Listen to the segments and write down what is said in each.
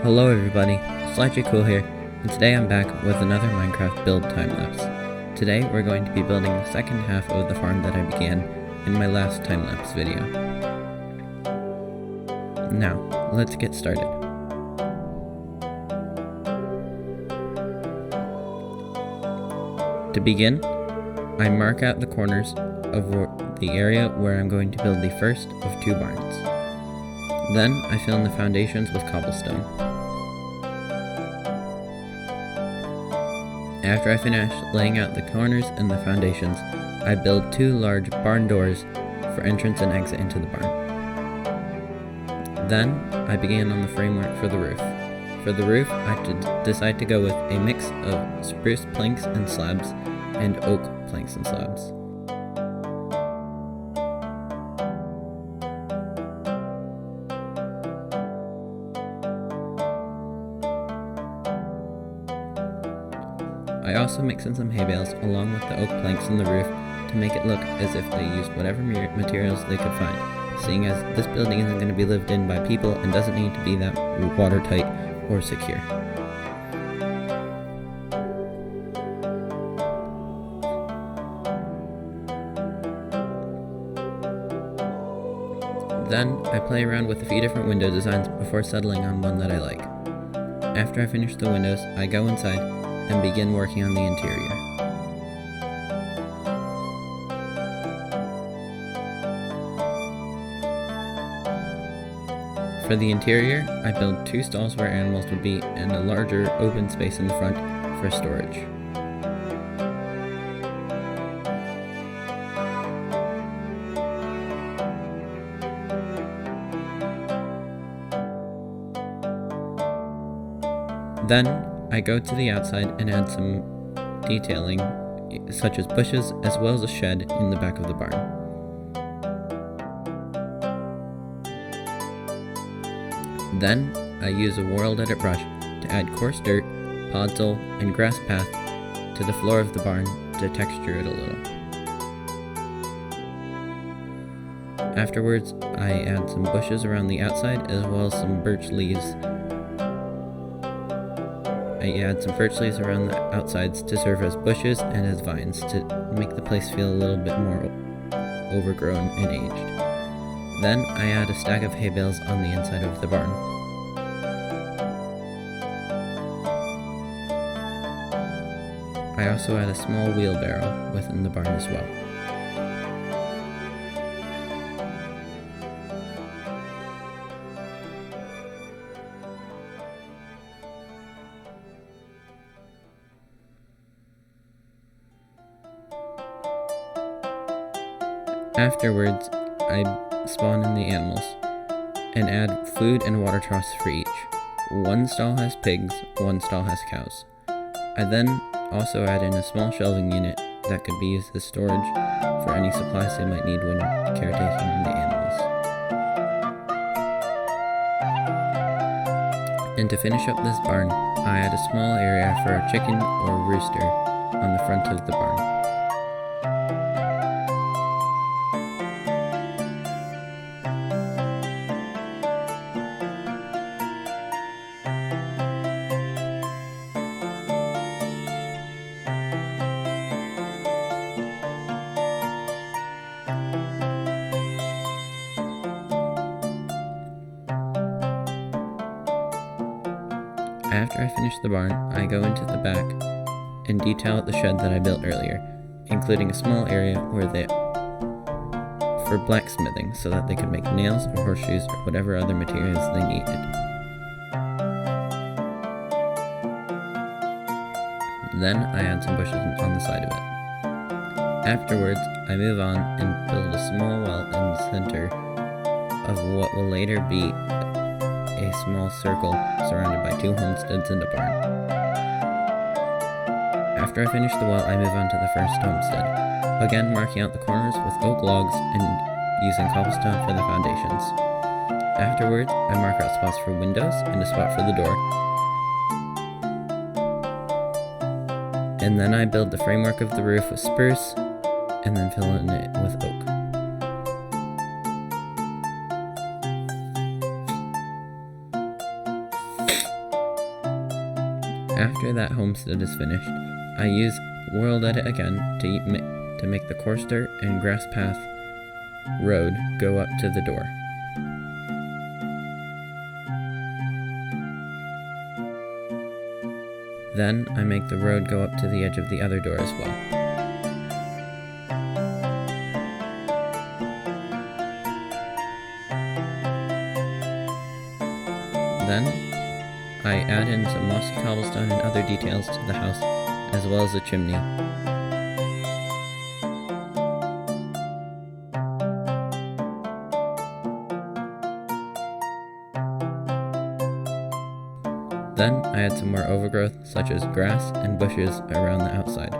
Hello everybody, SlyJCool here, and today I'm back with another Minecraft build time-lapse. Today we're going to be building the second half of the farm that I began in my last time-lapse video. Now, let's get started. To begin, I mark out the corners of the area where I'm going to build the first of two barns. Then I fill in the foundations with cobblestone. After I finish laying out the corners and the foundations, I build two large barn doors for entrance and exit into the barn. Then I began on the framework for the roof. For the roof, I decide to go with a mix of spruce planks and slabs and oak planks and slabs. I also mix in some hay bales along with the oak planks in the roof to make it look as if they used whatever materials they could find, seeing as this building isn't going to be lived in by people and doesn't need to be that watertight or secure. Then I play around with a few different window designs before settling on one that I like. After I finish the windows, I go inside and begin working on the interior. For the interior, I build two stalls where animals would be and a larger open space in the front for storage. Then I go to the outside and add some detailing, such as bushes, as well as a shed in the back of the barn. Then I use a world edit brush to add coarse dirt, podzol, and grass path to the floor of the barn to texture it a little. Afterwards, I add some bushes around the outside as well as some birch leaves. I add some birch leaves around the outsides to serve as bushes and as vines to make the place feel a little bit more overgrown and aged. Then I add a stack of hay bales on the inside of the barn. I also add a small wheelbarrow within the barn as well. Afterwards, I spawn in the animals and add food and water troughs for each. One stall has pigs, one stall has cows. I then also add in a small shelving unit that could be used as storage for any supplies they might need when caretaking the animals. And to finish up this barn, I add a small area for a chicken or rooster on the front of the barn. After I finish the barn, I go into the back and detail out the shed that I built earlier, including a small area for blacksmithing so that they could make nails or horseshoes or whatever other materials they needed. Then I add some bushes on the side of it. Afterwards, I move on and build a small well in the center of what will later be a small circle surrounded by two homesteads and a barn. After I finish the well, I move on to the first homestead, again marking out the corners with oak logs and using cobblestone for the foundations. Afterwards, I mark out spots for windows and a spot for the door. And then I build the framework of the roof with spruce and then fill in it with oak. After that homestead is finished, I use World Edit again to make the coarse dirt and grass path road go up to the door. Then I make the road go up to the edge of the other door as well. Then I add in some mossy cobblestone and other details to the house, as well as a chimney. Then I add some more overgrowth, such as grass and bushes around the outside.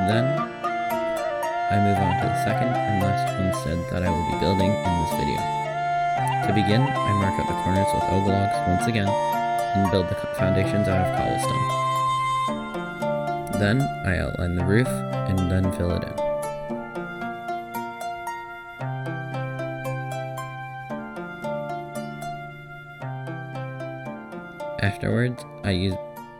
Then I move on to the second and last homestead that I will be building in this video. To begin, I mark out the corners with oak logs once again and build the foundations out of cobblestone. Then I outline the roof and then fill it in. Afterwards, I use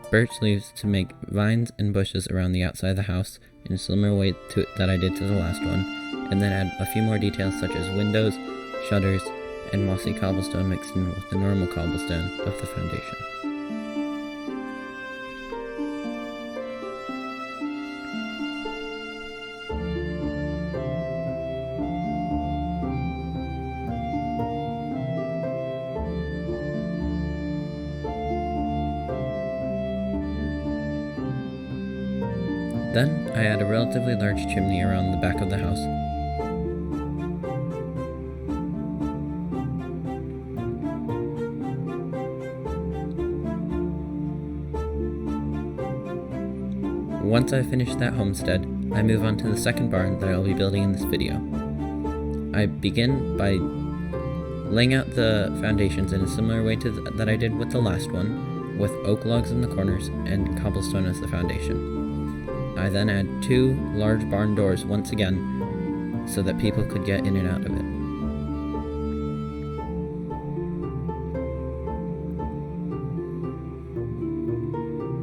birch leaves to make vines and bushes around the outside of the house in a similar way that I did to the last one, and then add a few more details such as windows, shutters, and mossy cobblestone mixed in with the normal cobblestone of the foundation. Then I add a relatively large chimney around the back of the house. Once I've finished that homestead, I move on to the second barn that I will be building in this video. I begin by laying out the foundations in a similar way to that I did with the last one, with oak logs in the corners and cobblestone as the foundation. I then add 2 large barn doors once again, so that people could get in and out of it.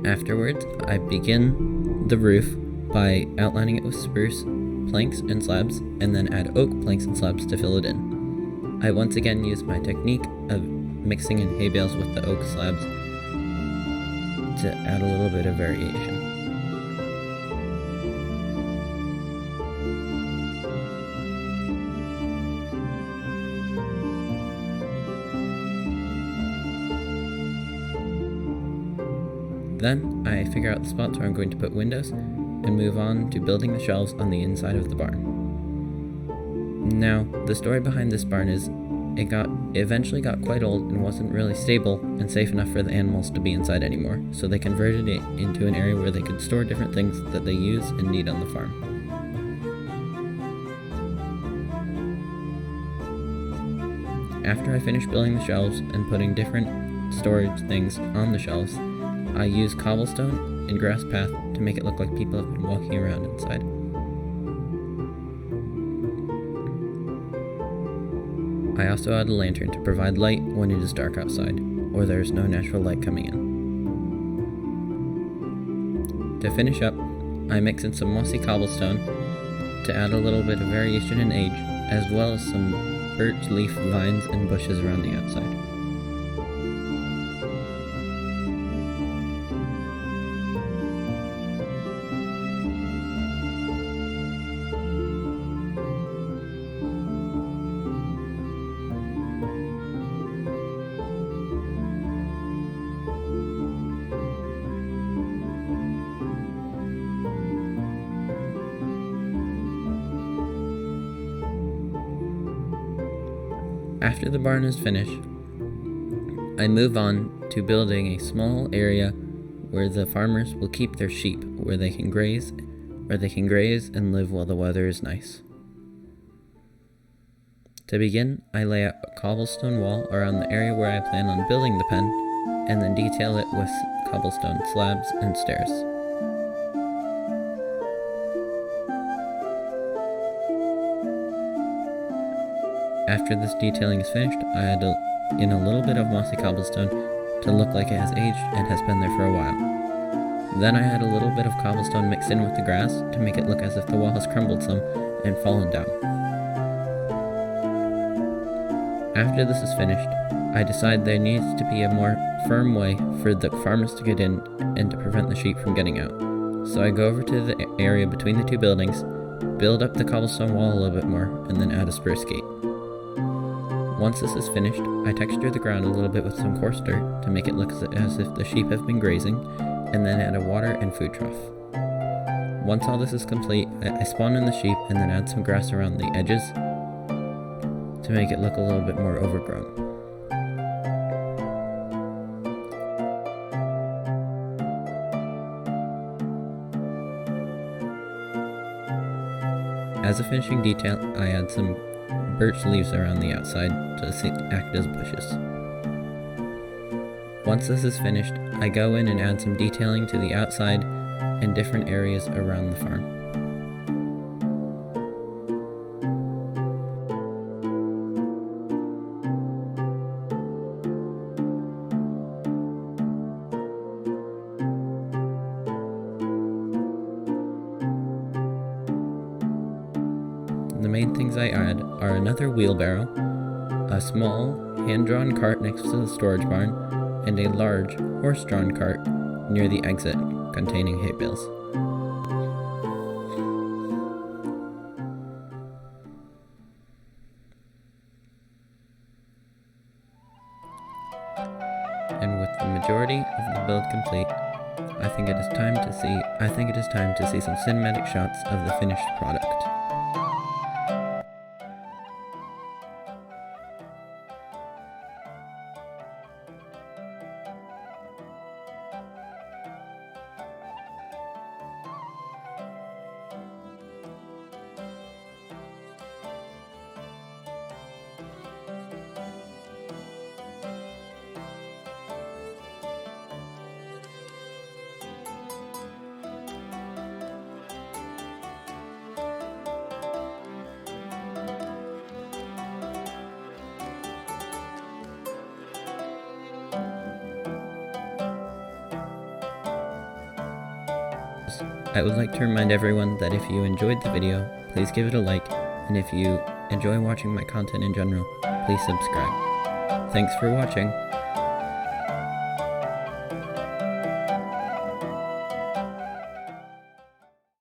Afterwards, I begin the roof by outlining it with spruce planks and slabs, and then add oak planks and slabs to fill it in. I once again use my technique of mixing in hay bales with the oak slabs to add a little bit of variation. Then I figure out the spots where I'm going to put windows and move on to building the shelves on the inside of the barn. Now, the story behind this barn is it eventually got quite old and wasn't really stable and safe enough for the animals to be inside anymore, so they converted it into an area where they could store different things that they use and need on the farm. After I finish building the shelves and putting different storage things on the shelves, I use cobblestone and grass path to make it look like people have been walking around inside. I also add a lantern to provide light when it is dark outside, or there is no natural light coming in. To finish up, I mix in some mossy cobblestone to add a little bit of variation in age, as well as some birch leaf vines and bushes around the outside. After the barn is finished, I move on to building a small area where the farmers will keep their sheep, where they can graze and live while the weather is nice. To begin, I lay out a cobblestone wall around the area where I plan on building the pen, and then detail it with cobblestone slabs and stairs. After this detailing is finished, I add in a little bit of mossy cobblestone to look like it has aged and has been there for a while. Then I add a little bit of cobblestone mixed in with the grass to make it look as if the wall has crumbled some and fallen down. After this is finished, I decide there needs to be a more firm way for the farmers to get in and to prevent the sheep from getting out. So I go over to the area between the two buildings, build up the cobblestone wall a little bit more, and then add a spruce gate. Once this is finished, I texture the ground a little bit with some coarse dirt to make it look as if the sheep have been grazing, and then add a water and food trough. Once all this is complete, I spawn in the sheep and then add some grass around the edges to make it look a little bit more overgrown. As a finishing detail, I add some birch leaves around the outside to act as bushes. Once this is finished, I go in and add some detailing to the outside and different areas around the farm. The main things I add are another wheelbarrow, a small hand-drawn cart next to the storage barn, and a large horse-drawn cart near the exit containing hay bales. And with the majority of the build complete, I think it is time to see some cinematic shots of the finished product. I would like to remind everyone that if you enjoyed the video, please give it a like, and if you enjoy watching my content in general, please subscribe. Thanks for watching.